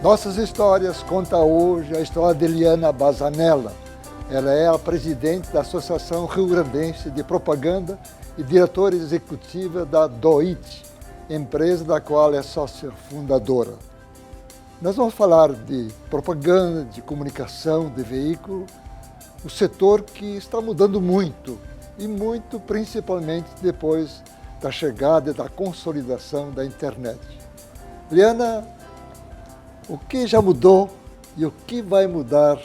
Nossas Histórias conta hoje a história de Eliana Bazanella. Ela é a presidente da Associação Rio Grandense de Propaganda e diretora executiva da DOIT, empresa da qual é sócia fundadora. Nós vamos falar de propaganda, de comunicação, de veículo, o setor que está mudando muito, e muito principalmente depois da chegada e da consolidação da internet. Eliana, o que já mudou e o que vai mudar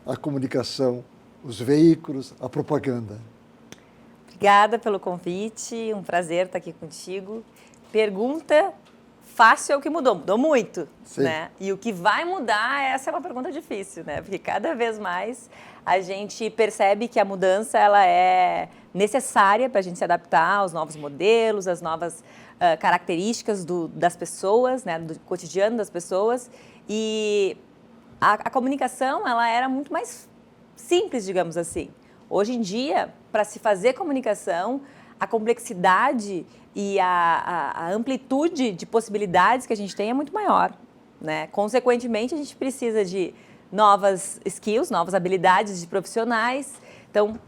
a comunicação, os veículos, a propaganda? Obrigada pelo convite, um prazer estar aqui contigo. Pergunta fácil é o que mudou, mudou muito, né? E o que vai mudar, essa é uma pergunta difícil, né? Porque cada vez mais a gente percebe que a mudança ela é necessária para a gente se adaptar aos novos modelos, às novas características das pessoas, né? Do cotidiano das pessoas. E a comunicação ela era muito mais simples, digamos assim. Hoje em dia, para se fazer comunicação, a complexidade e a amplitude de possibilidades que a gente tem é muito maior, né? Consequentemente, a gente precisa de novas skills, novas habilidades de profissionais. Então,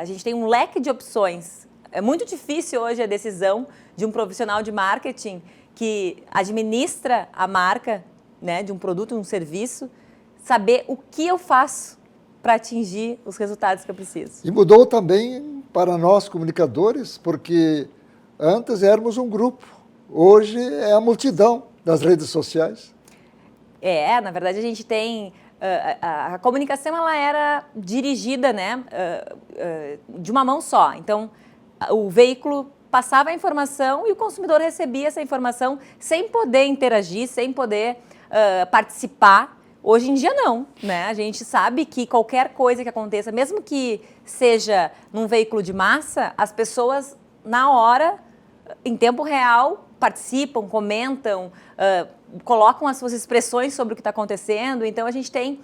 a gente tem um leque de opções. É muito difícil hoje a decisão de um profissional de marketing que administra a marca, né, de um produto, um serviço, saber o que eu faço para atingir os resultados que eu preciso. E mudou também para nós comunicadores, porque antes éramos um grupo, hoje é a multidão das redes sociais. Na verdade a gente tem... a comunicação ela era dirigida, né, de uma mão só. Então, o veículo passava a informação e o consumidor recebia essa informação sem poder interagir, sem poder participar. Hoje em dia não, né? A gente sabe que qualquer coisa que aconteça, mesmo que seja num veículo de massa, as pessoas na hora, em tempo real, participam, comentam, colocam as suas expressões sobre o que está acontecendo. Então a gente tem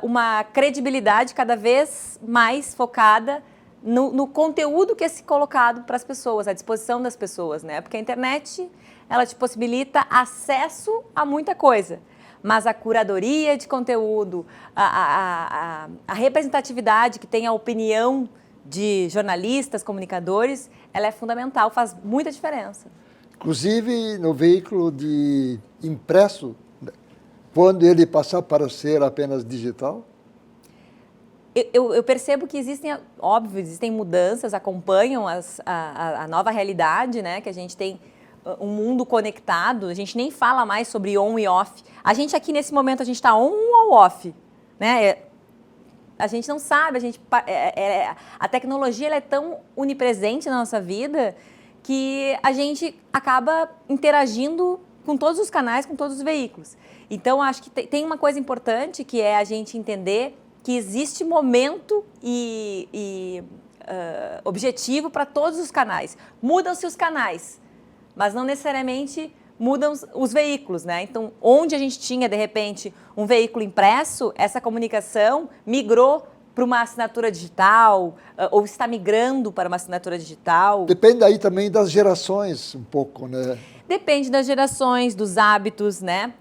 uma credibilidade cada vez mais focada no conteúdo que é colocado para as pessoas, à disposição das pessoas, né? Porque a internet, ela te possibilita acesso a muita coisa. Mas a curadoria de conteúdo, a representatividade que tem a opinião de jornalistas, comunicadores, ela é fundamental, faz muita diferença. Inclusive no veículo de impresso, quando ele passar para ser apenas digital? Eu percebo que existem, óbvio, existem mudanças, acompanham a nova realidade, né, que a gente tem um mundo conectado, a gente nem fala mais sobre on e off. A gente aqui nesse momento, a gente está on ou off, né? A gente não sabe, a tecnologia ela é tão onipresente na nossa vida que a gente acaba interagindo com todos os canais, com todos os veículos. Então, acho que tem uma coisa importante que é a gente entender que existe momento e objetivo para todos os canais. Mudam-se os canais, mas não necessariamente mudam os veículos, né? Então, onde a gente tinha, de repente, um veículo impresso, essa comunicação migrou para uma assinatura digital, ou está migrando para uma assinatura digital. Depende aí também das gerações, um pouco, né? Depende das gerações, dos hábitos, né?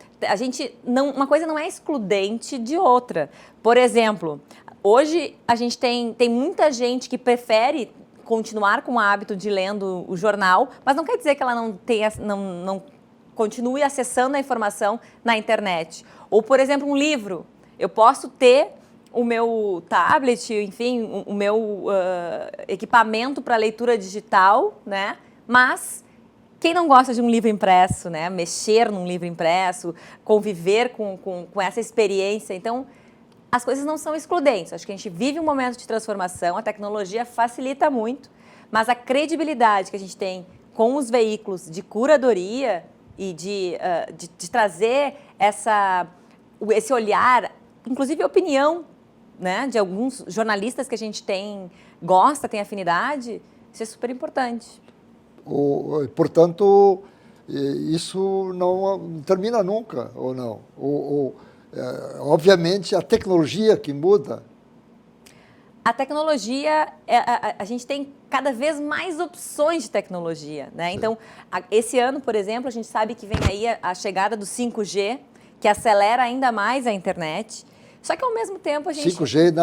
Uma coisa não é excludente de outra. Por exemplo, hoje a gente tem muita gente que prefere continuar com o hábito de lendo o jornal, mas não quer dizer que ela não continue acessando a informação na internet. Ou, por exemplo, um livro. Eu posso ter o meu tablet, enfim, o meu equipamento para leitura digital, né? Mas quem não gosta de um livro impresso, né? Mexer num livro impresso, conviver com essa experiência. Então, as coisas não são excludentes. Acho que a gente vive um momento de transformação, a tecnologia facilita muito, mas a credibilidade que a gente tem com os veículos de curadoria e de trazer esse olhar, inclusive a opinião, né, de alguns jornalistas que a gente gosta, tem afinidade, isso é super importante. Portanto, isso não termina nunca, ou não? Obviamente, a tecnologia que muda. A tecnologia, a gente tem cada vez mais opções de tecnologia, né? Então, esse ano, por exemplo, a gente sabe que vem aí a chegada do 5G, que acelera ainda mais a internet. Só que, ao mesmo tempo, a gente... 5G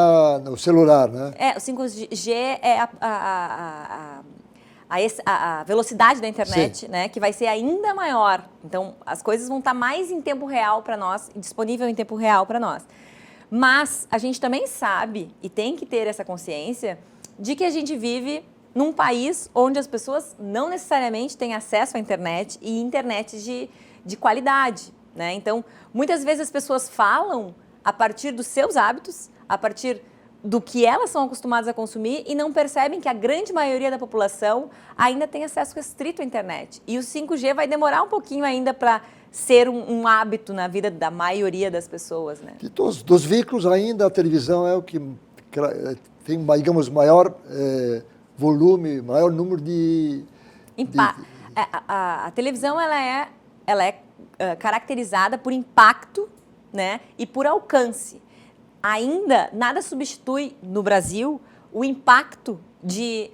no celular, né? O 5G é a velocidade da internet, né, que vai ser ainda maior. Então, as coisas vão estar mais em tempo real para nós, disponível em tempo real para nós. Mas a gente também sabe, e tem que ter essa consciência, de que a gente vive num país onde as pessoas não necessariamente têm acesso à internet e internet de qualidade, né? Então, muitas vezes as pessoas falam a partir dos seus hábitos, a partir do que elas são acostumadas a consumir e não percebem que a grande maioria da população ainda tem acesso restrito à internet. E o 5G vai demorar um pouquinho ainda para ser um hábito na vida da maioria das pessoas, né? Dos veículos ainda, a televisão é o que tem, digamos, maior volume, maior número de... A televisão ela é caracterizada por impacto, né, e por alcance. Ainda nada substitui no Brasil o impacto que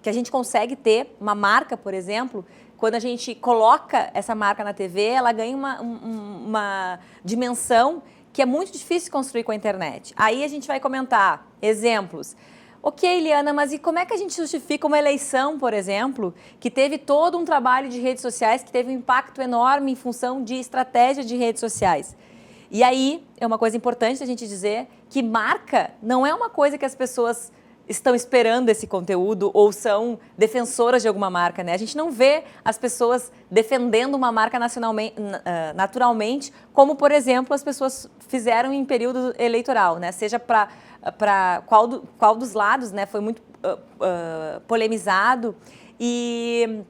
a gente consegue ter uma marca, por exemplo. Quando a gente coloca essa marca na TV, ela ganha uma dimensão que é muito difícil de construir com a internet. Aí a gente vai comentar exemplos. Ok, Eliana, mas e como é que a gente justifica uma eleição, por exemplo, que teve todo um trabalho de redes sociais, que teve um impacto enorme em função de estratégia de redes sociais? E aí, é uma coisa importante a gente dizer que marca não é uma coisa que as pessoas estão esperando esse conteúdo ou são defensoras de alguma marca, né? A gente não vê as pessoas defendendo uma marca naturalmente, como, por exemplo, as pessoas fizeram em período eleitoral, né? Seja para qual dos lados, né? Foi muito polemizado e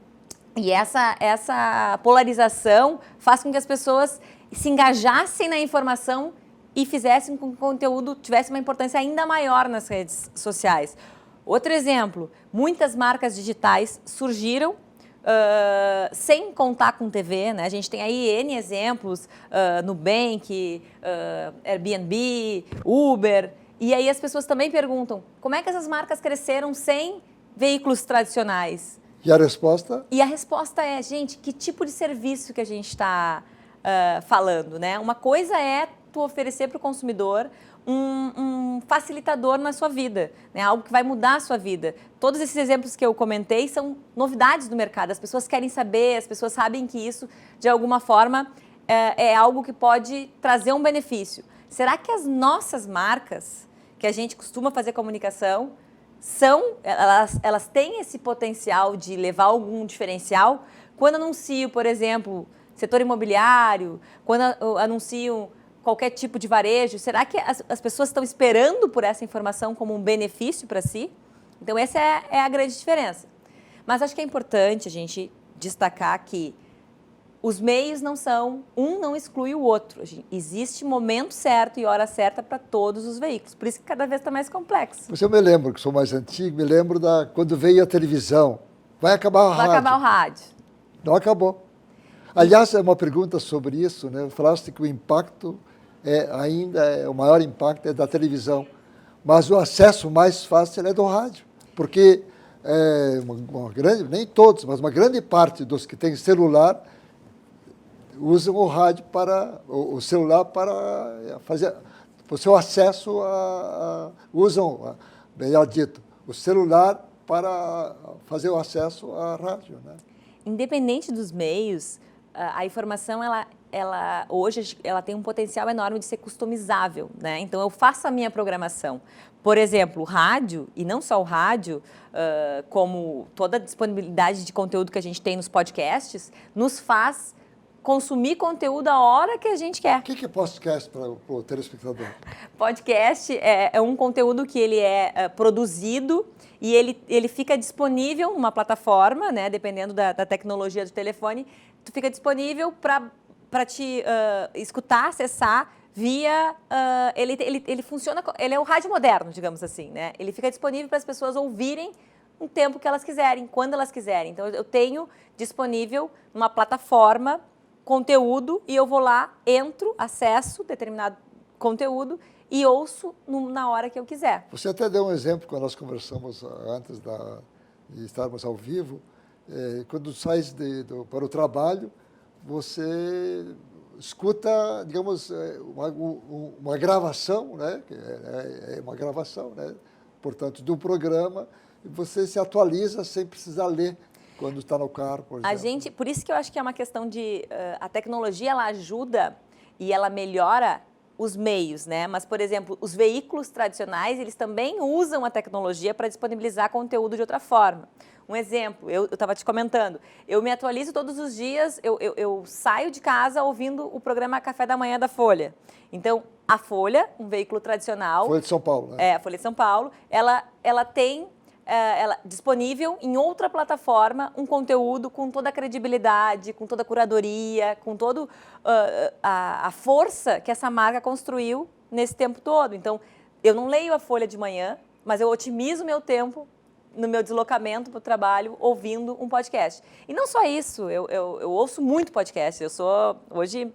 essa polarização faz com que as pessoas se engajassem na informação e fizessem com que o conteúdo tivesse uma importância ainda maior nas redes sociais. Outro exemplo, muitas marcas digitais surgiram sem contar com TV, né? A gente tem aí N exemplos, Nubank, Airbnb, Uber, e aí as pessoas também perguntam, como é que essas marcas cresceram sem veículos tradicionais? E a resposta? E a resposta é, gente, que tipo de serviço que a gente está falando, né? Uma coisa é tu oferecer para o consumidor um facilitador na sua vida, né? Algo que vai mudar a sua vida. Todos esses exemplos que eu comentei são novidades do mercado. As pessoas querem saber, as pessoas sabem que isso, de alguma forma, é algo que pode trazer um benefício. Será que as nossas marcas, que a gente costuma fazer comunicação, elas têm esse potencial de levar algum diferencial? Quando anuncio, por exemplo, setor imobiliário, quando anunciam qualquer tipo de varejo, será que as pessoas estão esperando por essa informação como um benefício para si? Então, essa é a grande diferença. Mas acho que é importante a gente destacar que os meios não exclui o outro. Existe momento certo e hora certa para todos os veículos. Por isso que cada vez está mais complexo. Eu me lembro, que sou mais antigo, me lembro quando veio a televisão. Vai acabar o rádio. Vai acabar o rádio. Não acabou. Aliás, é uma pergunta sobre isso, né? Falaste que o impacto o maior impacto é da televisão, mas o acesso mais fácil é do rádio, porque nem todos, mas uma grande parte dos que têm celular usam o celular para fazer o seu acesso usam, melhor dito, o celular para fazer o acesso à rádio, né? Independente dos meios, a informação hoje ela tem um potencial enorme de ser customizável, né? Então eu faço a minha programação. Por exemplo, o rádio, e não só o rádio, como toda a disponibilidade de conteúdo que a gente tem nos podcasts, nos faz consumir conteúdo a hora que a gente quer. O que é podcast para o telespectador? Podcast é um conteúdo que ele é produzido e ele fica disponível numa plataforma, né? Dependendo da tecnologia do telefone, tu fica disponível para te escutar, acessar via... ele funciona... Ele é o rádio moderno, digamos assim, né? Ele fica disponível para as pessoas ouvirem um tempo que elas quiserem, quando elas quiserem. Então, eu tenho disponível uma plataforma, conteúdo, e eu vou lá, entro, acesso determinado conteúdo e ouço na hora que eu quiser. Você até deu um exemplo quando nós conversamos antes de estarmos ao vivo. Quando sai para o trabalho, você escuta, digamos, uma gravação, né? É uma gravação, né? Portanto, de um programa, e você se atualiza sem precisar ler quando está no carro, por exemplo. Por isso que eu acho que é uma questão de... a tecnologia, ela ajuda e ela melhora os meios, né? Mas, por exemplo, os veículos tradicionais, eles também usam a tecnologia para disponibilizar conteúdo de outra forma. Um exemplo, eu estava te comentando, eu me atualizo todos os dias, eu saio de casa ouvindo o programa Café da Manhã da Folha. Então, a Folha, um veículo tradicional... Folha de São Paulo, né? A Folha de São Paulo, ela tem disponível em outra plataforma um conteúdo com toda a credibilidade, com toda a curadoria, com toda a força que essa marca construiu nesse tempo todo. Então, eu não leio a Folha de manhã, mas eu otimizo meu tempo no meu deslocamento para o trabalho ouvindo um podcast. E não só isso, eu ouço muito podcast. Eu sou, hoje,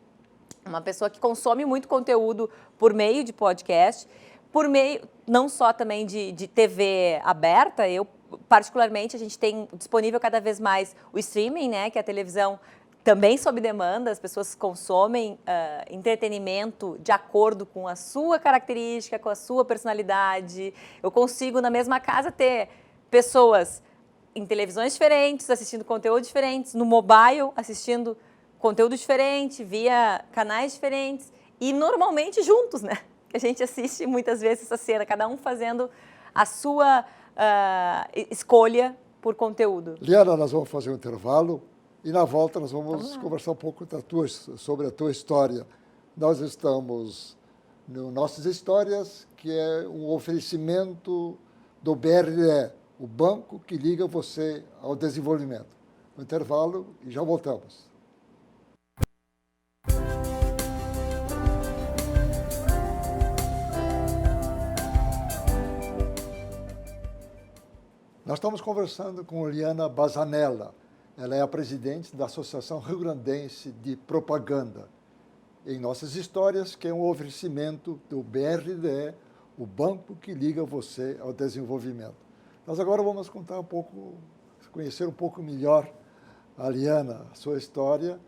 uma pessoa que consome muito conteúdo por meio de podcast, por meio, não só também de TV aberta. Eu, particularmente, a gente tem disponível cada vez mais o streaming, né, que é a televisão também sob demanda. As pessoas consomem entretenimento de acordo com a sua característica, com a sua personalidade. Eu consigo, na mesma casa, ter pessoas em televisões diferentes, assistindo conteúdo diferentes, no mobile, assistindo conteúdo diferente, via canais diferentes e normalmente juntos, né? Que a gente assiste muitas vezes essa cena, cada um fazendo a sua escolha por conteúdo. Liana, nós vamos fazer um intervalo e na volta nós vamos conversar um pouco sobre a tua história. Nós estamos no Nossas Histórias, que é um oferecimento do BRDE, o banco que liga você ao desenvolvimento. Um intervalo e já voltamos. Nós estamos conversando com Liana Bazanella. Ela é a presidente da Associação Rio-Grandense de Propaganda. Em Nossas Histórias, que é um oferecimento do BRDE, o banco que liga você ao desenvolvimento. Nós agora vamos contar um pouco, conhecer um pouco melhor a Liana, a sua história,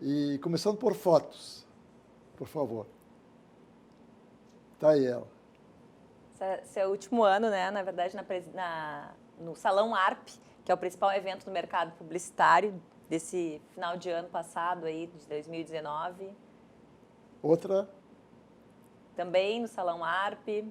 e começando por fotos, por favor. Está aí ela. Esse é o último ano, né? Na verdade, no Salão ARP, que é o principal evento do mercado publicitário desse final de ano passado, aí, de 2019. Outra? Também no Salão ARP.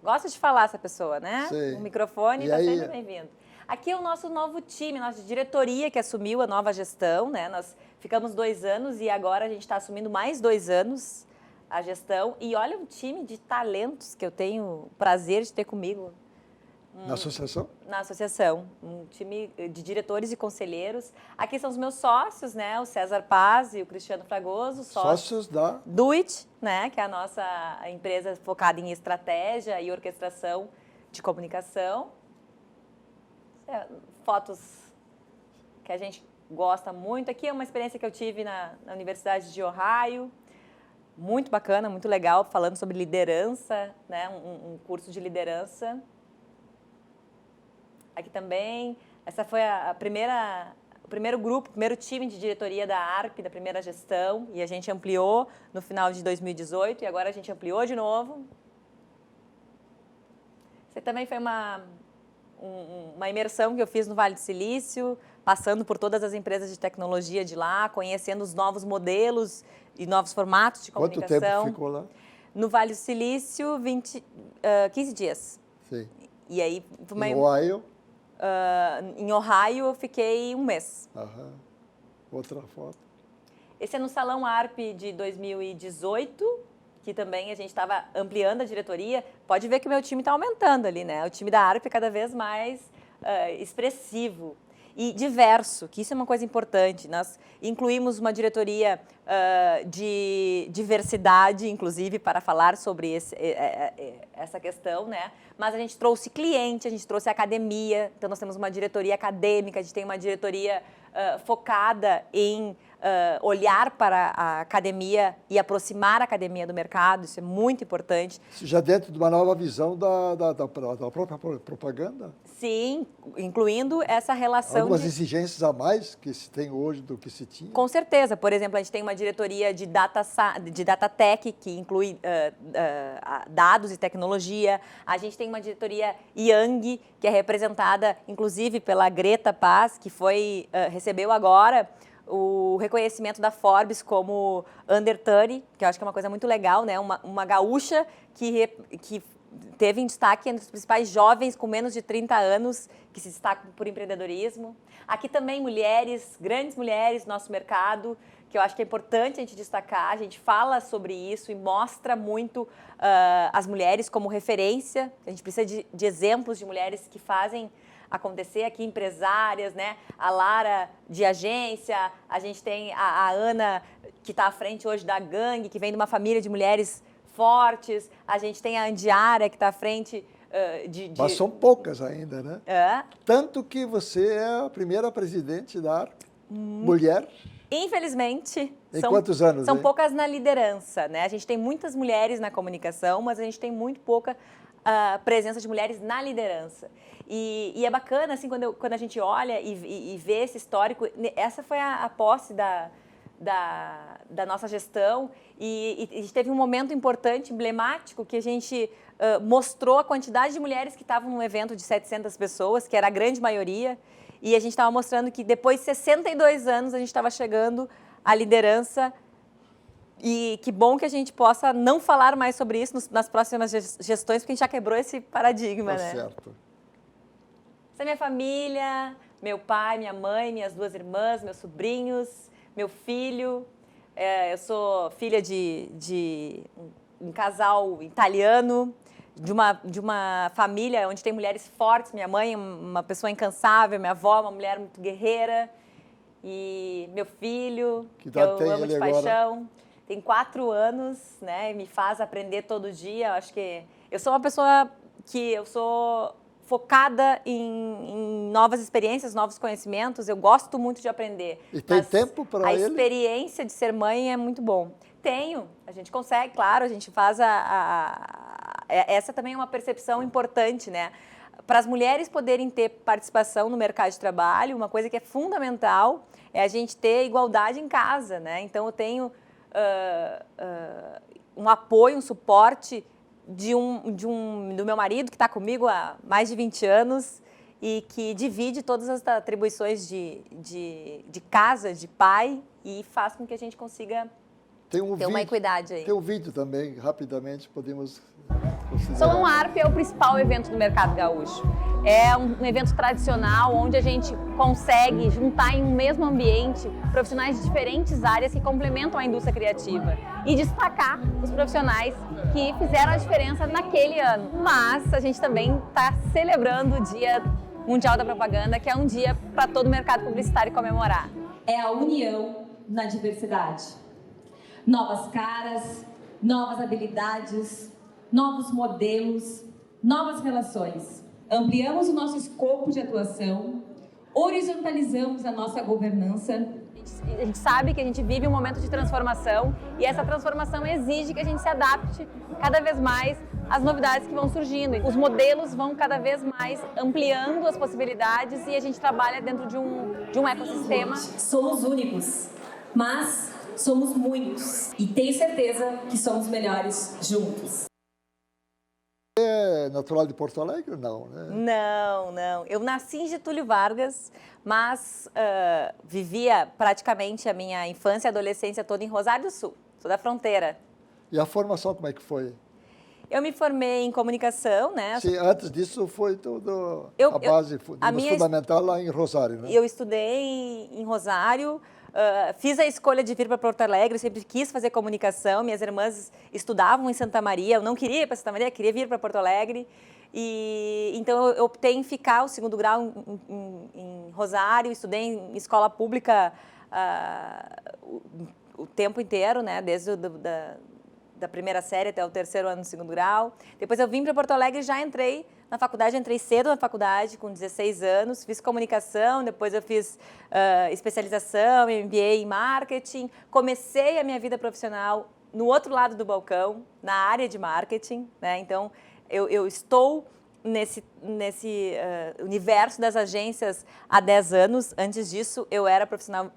Gosta de falar essa pessoa, né? Sim. O microfone está aí... sempre bem-vindo. Aqui é o nosso novo time, nossa diretoria que assumiu a nova gestão, né? Nós ficamos 2 anos e agora a gente está assumindo mais 2 anos a gestão. E olha um time de talentos que eu tenho o prazer de ter comigo. Na associação? Na associação. Um time de diretores e conselheiros. Aqui são os meus sócios, né? O César Paz e o Cristiano Fragoso. Sócios da... Duit, né? Que é a nossa empresa focada em estratégia e orquestração de comunicação. Fotos que a gente gosta muito. Aqui é uma experiência que eu tive na Universidade de Ohio. Muito bacana, muito legal, falando sobre liderança, né? Um curso de liderança. Aqui também, essa foi o primeiro grupo, o primeiro time de diretoria da ARP, da primeira gestão, e a gente ampliou no final de 2018, e agora a gente ampliou de novo. Isso também foi uma imersão que eu fiz no Vale do Silício, passando por todas as empresas de tecnologia de lá, conhecendo os novos modelos e novos formatos de comunicação. Quanto tempo ficou lá? No Vale do Silício, 15 dias. Sim. E aí... Em Ohio? Em Ohio, eu fiquei 1 mês. Aham. Outra foto. Esse é no Salão ARP de 2018, que também a gente estava ampliando a diretoria. Pode ver que o meu time está aumentando ali, né? O time da ARP é cada vez mais expressivo e diverso, que isso é uma coisa importante. Nós incluímos uma diretoria de diversidade, inclusive, para falar sobre essa questão, né? Mas a gente trouxe cliente, a gente trouxe academia, então nós temos uma diretoria acadêmica, a gente tem uma diretoria focada em olhar para a academia e aproximar a academia do mercado, isso é muito importante. Já dentro de uma nova visão da própria propaganda? Sim, incluindo essa relação algumas exigências a mais que se tem hoje do que se tinha? Com certeza. Por exemplo, a gente tem uma diretoria de data tech, que inclui dados e tecnologia. A gente tem uma diretoria Young, que é representada, inclusive, pela Greta Paz, que recebeu agora o reconhecimento da Forbes como Under 30, que eu acho que é uma coisa muito legal, né? Uma gaúcha que teve em destaque entre os principais jovens com menos de 30 anos que se destacam por empreendedorismo. Aqui também mulheres, grandes mulheres no nosso mercado, que eu acho que é importante a gente destacar. A gente fala sobre isso e mostra muito as mulheres como referência. A gente precisa de exemplos de mulheres que fazem acontecer aqui, empresárias, né? A Lara de agência, a gente tem a Ana, que está à frente hoje da Gangue, que vem de uma família de mulheres fortes, a gente tem a Andiara, que está à frente Mas são poucas ainda, né? É. Tanto que você é a primeira presidente da mulher. Infelizmente, em quantos anos? São poucas na liderança, né? A gente tem muitas mulheres na comunicação, mas a gente tem muito pouca presença de mulheres na liderança. E é bacana, assim, quando a gente olha e vê esse histórico. Essa foi a posse da nossa gestão e a gente teve um momento importante, emblemático, que a gente mostrou a quantidade de mulheres que estavam num evento de 700 pessoas, que era a grande maioria, e a gente estava mostrando que depois de 62 anos a gente estava chegando à liderança. E que bom que a gente possa não falar mais sobre isso nas próximas gestões, porque a gente já quebrou esse paradigma, né? Certo. Essa é minha família, meu pai, minha mãe, minhas 2 irmãs, meus sobrinhos, meu filho. Eu sou filha de um casal italiano, de uma família onde tem mulheres fortes. Minha mãe é uma pessoa incansável, minha avó é uma mulher muito guerreira. E meu filho, que eu amo de paixão. Tem 4 anos, né? E me faz aprender todo dia. Eu acho que eu sou uma pessoa que eu sou focada em novas experiências, novos conhecimentos. Eu gosto muito de aprender. E tem tempo para ele? A experiência de ser mãe é muito bom. Tenho. A gente consegue, claro. A gente faz essa também é uma percepção importante, né? Para as mulheres poderem ter participação no mercado de trabalho, uma coisa que é fundamental é a gente ter igualdade em casa, né? Então, eu tenho um apoio, um suporte do meu marido, que está comigo há mais de 20 anos e que divide todas as atribuições de casa, de pai, e faz com que a gente consiga ter uma equidade aí. Tem um vídeo também, rapidamente, podemos considerar. Solon Arp é o principal evento do mercado gaúcho. É um evento tradicional onde a gente consegue juntar em um mesmo ambiente profissionais de diferentes áreas que complementam a indústria criativa e destacar os profissionais que fizeram a diferença naquele ano. Mas a gente também está celebrando o Dia Mundial da Propaganda, que é um dia para todo o mercado publicitário comemorar. É a união na diversidade. Novas caras, novas habilidades, novos modelos, novas relações. Ampliamos o nosso escopo de atuação, horizontalizamos a nossa governança. A gente sabe que a gente vive um momento de transformação e essa transformação exige que a gente se adapte cada vez mais às novidades que vão surgindo. Os modelos vão cada vez mais ampliando as possibilidades e a gente trabalha dentro de um ecossistema. Somos únicos, mas somos muitos e tenho certeza que somos melhores juntos. É natural de Porto Alegre? Não, né? Não. Eu nasci em Getúlio Vargas, mas vivia praticamente a minha infância e adolescência toda em Rosário do Sul, sou da fronteira. E a formação como é que foi? Eu me formei em comunicação, né? Sim, antes disso foi tudo a base fundamental lá em Rosário, né? Eu estudei em Rosário. Fiz a escolha de vir para Porto Alegre, eu sempre quis fazer comunicação, minhas irmãs estudavam em Santa Maria, eu não queria ir para Santa Maria, queria vir para Porto Alegre, e então eu optei em ficar o 2º grau em Rosário, estudei em escola pública o tempo inteiro, né, desde da primeira série até o 3º ano do 2º grau. Depois eu vim para Porto Alegre e já entrei na faculdade, entrei cedo na faculdade, com 16 anos, fiz comunicação, depois eu fiz especialização, MBA em marketing, comecei a minha vida profissional no outro lado do balcão, na área de marketing, né? Então, eu estou nesse universo das agências há 10 anos. Antes disso, eu era profissional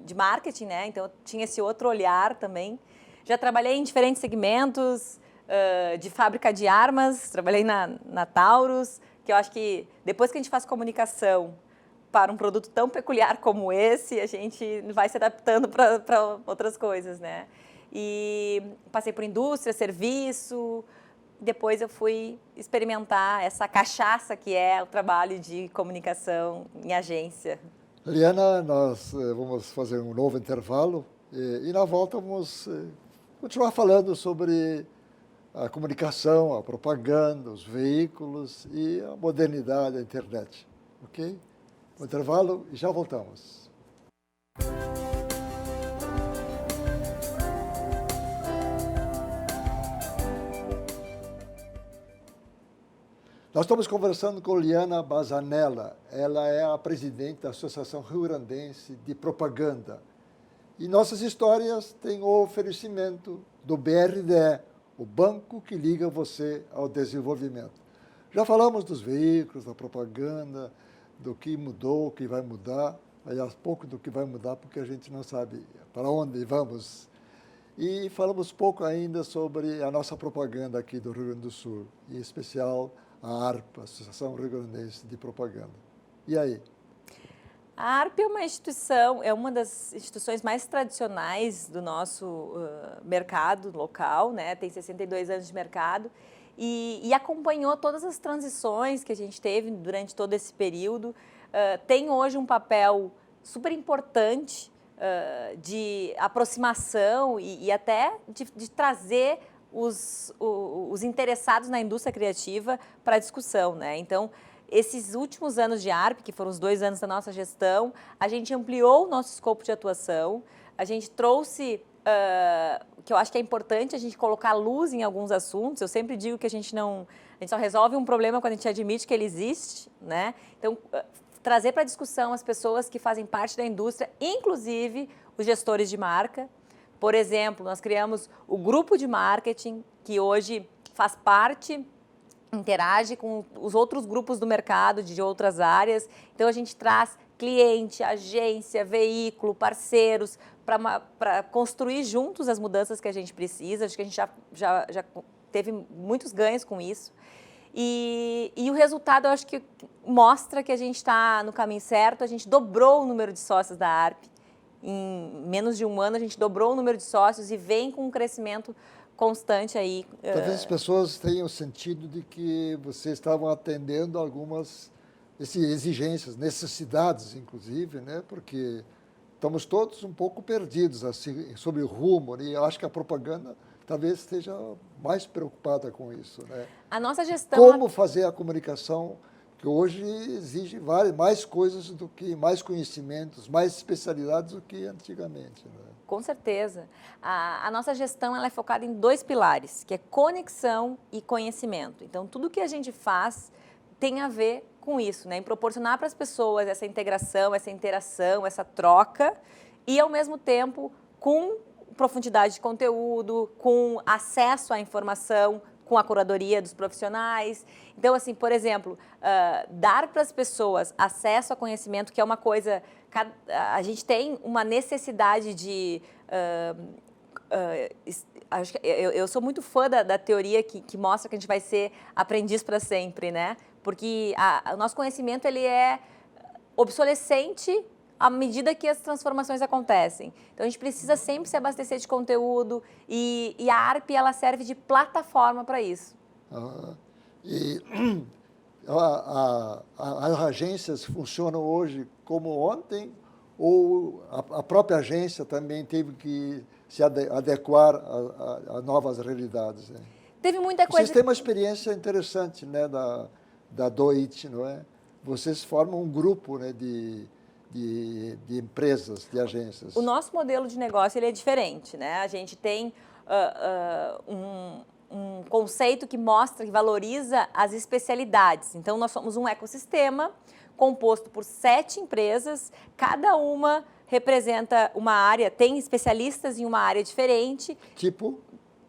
de marketing, né? Então, eu tinha esse outro olhar também. Já trabalhei em diferentes segmentos, de fábrica de armas, trabalhei na Taurus, que eu acho que depois que a gente faz comunicação para um produto tão peculiar como esse, a gente vai se adaptando para outras coisas, né? E passei por indústria, serviço, depois eu fui experimentar essa cachaça que é o trabalho de comunicação em agência. Liana, nós vamos fazer um novo intervalo e na volta vamos continuar falando sobre a comunicação, a propaganda, os veículos e a modernidade da internet. Ok? Um intervalo e já voltamos. Nós estamos conversando com Liana Basanella. Ela é a presidente da Associação Rio-Grandense de Propaganda. E nossas histórias têm o oferecimento do BRDE, o banco que liga você ao desenvolvimento. Já falamos dos veículos, da propaganda, do que mudou, o que vai mudar. Aliás, pouco do que vai mudar, porque a gente não sabe para onde vamos. E falamos pouco ainda sobre a nossa propaganda aqui do Rio Grande do Sul, em especial a ARP, Associação Rio-Grandense de Propaganda. E aí? A ARP é uma instituição, é uma das instituições mais tradicionais do nosso mercado local, né? Tem 62 anos de mercado e acompanhou todas as transições que a gente teve durante todo esse período. Tem hoje um papel super importante de aproximação e até de trazer os interessados na indústria criativa para a discussão, né? Então, esses últimos anos de ARP, que foram os 2 anos da nossa gestão, a gente ampliou o nosso escopo de atuação, a gente trouxe, que eu acho que é importante a gente colocar luz em alguns assuntos. Eu sempre digo que a gente só resolve um problema quando a gente admite que ele existe, né? Então, trazer para a discussão as pessoas que fazem parte da indústria, inclusive os gestores de marca. Por exemplo, nós criamos o grupo de marketing, que hoje faz parte, interage com os outros grupos do mercado de outras áreas. Então, a gente traz cliente, agência, veículo, parceiros, para construir juntos as mudanças que a gente precisa. Acho que a gente já teve muitos ganhos com isso. E o resultado, eu acho que mostra que a gente está no caminho certo. A gente dobrou o número de sócios da ARP. Em menos de um ano, a gente dobrou o número de sócios e vem com um crescimento constante aí. Talvez as pessoas tenham sentido de que vocês estavam atendendo algumas exigências, necessidades, inclusive, né? Porque estamos todos um pouco perdidos assim, sobre o rumo, e eu acho que a propaganda talvez esteja mais preocupada com isso, né? A nossa gestão... Como fazer a comunicação que hoje exige mais coisas do que, mais conhecimentos, mais especialidades do que antigamente, né? Com certeza. A nossa gestão ela é focada em 2 pilares, que é conexão e conhecimento. Então, tudo que a gente faz tem a ver com isso, né? Em proporcionar para as pessoas essa integração, essa interação, essa troca e, ao mesmo tempo, com profundidade de conteúdo, com acesso à informação, com a curadoria dos profissionais. Então, assim, por exemplo, dar para as pessoas acesso a conhecimento, que é uma coisa... A gente tem uma necessidade de... eu sou muito fã da teoria que mostra que a gente vai ser aprendiz para sempre, né? Porque o nosso conhecimento ele é obsolescente à medida que as transformações acontecem. Então, a gente precisa sempre se abastecer de conteúdo e a ARP ela serve de plataforma para isso. E as agências funcionam hoje como ontem ou a própria agência também teve que se adequar a novas realidades? Né? Teve muita coisa... Vocês têm uma experiência interessante, né, da DOIT, não é? Vocês formam um grupo, né, de empresas, de agências. O nosso modelo de negócio ele é diferente, né? A gente tem um conceito que mostra, que valoriza as especialidades. Então, nós somos um ecossistema composto por 7 empresas, cada uma representa uma área, tem especialistas em uma área diferente. Tipo?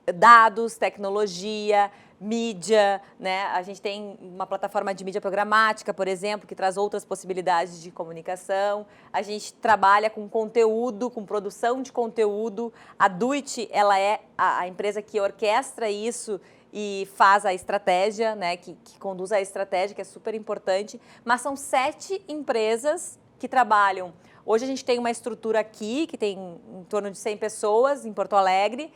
Dados, tecnologia, mídia, né? A gente tem uma plataforma de mídia programática, por exemplo, que traz outras possibilidades de comunicação. A gente trabalha com conteúdo, com produção de conteúdo. A Duit, ela é a empresa que orquestra isso e faz a estratégia, né? Que conduz a estratégia, que é super importante. Mas são 7 empresas que trabalham. Hoje a gente tem uma estrutura aqui, que tem em torno de 100 pessoas, em Porto Alegre,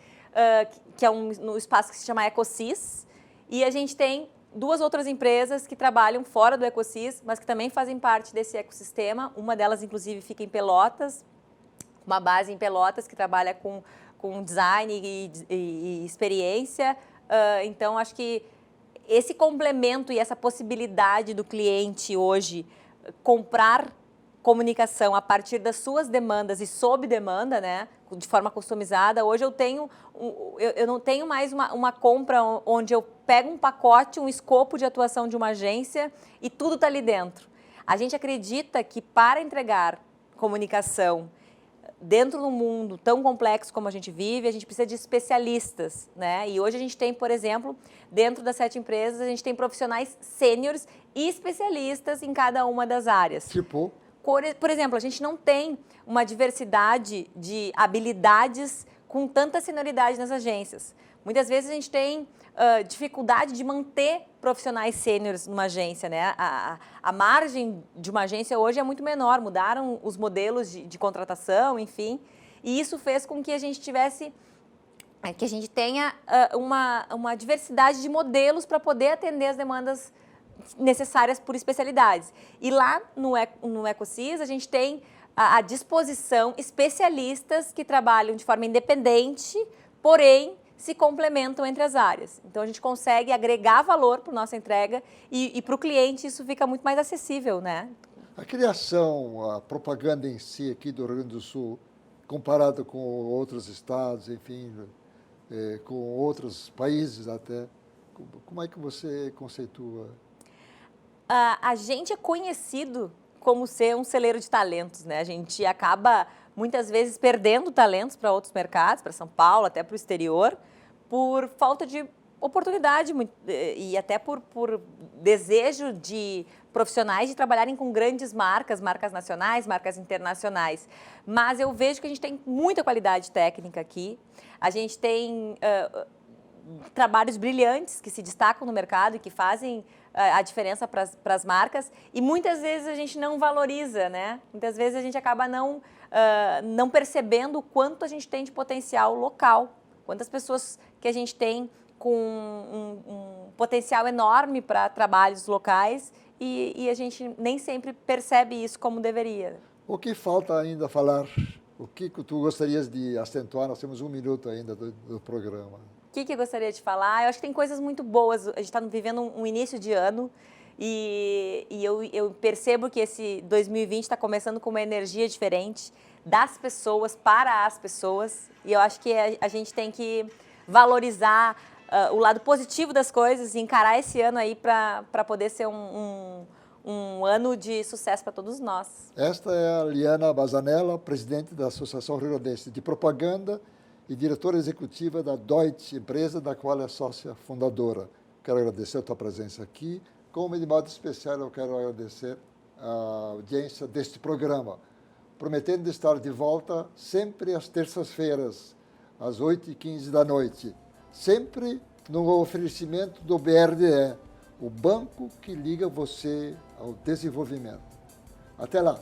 que é um espaço que se chama Ecosys. E a gente tem 2 outras empresas que trabalham fora do Ecosys, mas que também fazem parte desse ecossistema. Uma delas, inclusive, fica em Pelotas, uma base em Pelotas que trabalha com design e experiência. Então, acho que esse complemento e essa possibilidade do cliente hoje comprar comunicação a partir das suas demandas e sob demanda, né, de forma customizada. Hoje eu não tenho mais uma compra onde eu pego um pacote, um escopo de atuação de uma agência e tudo está ali dentro. A gente acredita que para entregar comunicação dentro de um mundo tão complexo como a gente vive, a gente precisa de especialistas, né? E hoje a gente tem, por exemplo, dentro das 7 empresas, a gente tem profissionais sêniores e especialistas em cada uma das áreas. Tipo? Por exemplo, a gente não tem uma diversidade de habilidades com tanta senioridade nas agências. Muitas vezes a gente tem dificuldade de manter profissionais sêniores numa agência, né? A margem de uma agência hoje é muito menor, mudaram os modelos de contratação, enfim, e isso fez com que a gente tenha uma diversidade de modelos para poder atender as demandas necessárias por especialidades. E lá no Ecosys a gente tem à disposição especialistas que trabalham de forma independente, porém se complementam entre as áreas. Então a gente consegue agregar valor para a nossa entrega e para o cliente isso fica muito mais acessível, né? A criação, a propaganda em si aqui do Rio Grande do Sul, comparado com outros estados, enfim, com outros países até, como é que você conceitua? A gente é conhecido como ser um celeiro de talentos, né? A gente acaba, muitas vezes, perdendo talentos para outros mercados, para São Paulo, até para o exterior, por falta de oportunidade e até por desejo de profissionais de trabalharem com grandes marcas nacionais, marcas internacionais. Mas eu vejo que a gente tem muita qualidade técnica aqui, a gente tem trabalhos brilhantes que se destacam no mercado e que fazem a diferença para as marcas e muitas vezes a gente não valoriza, né? Muitas vezes a gente acaba não percebendo o quanto a gente tem de potencial local, quantas pessoas que a gente tem com um potencial enorme para trabalhos locais e a gente nem sempre percebe isso como deveria. O que falta ainda falar? O que tu gostarias de acentuar? Nós temos 1 minuto ainda do programa. O que eu gostaria de falar? Eu acho que tem coisas muito boas. A gente está vivendo um início de ano e eu percebo que esse 2020 está começando com uma energia diferente das pessoas para as pessoas. E eu acho que a gente tem que valorizar o lado positivo das coisas e encarar esse ano aí para poder ser um ano de sucesso para todos nós. Esta é a Liana Bazanella, presidente da Associação Rio-Grandense de Propaganda e diretora executiva da Doit, empresa da qual é sócia fundadora. Quero agradecer a tua presença aqui. Como de modo especial, eu quero agradecer a audiência deste programa, prometendo estar de volta sempre às terças-feiras, às 8h15 da noite, sempre no oferecimento do BRDE, o banco que liga você ao desenvolvimento. Até lá!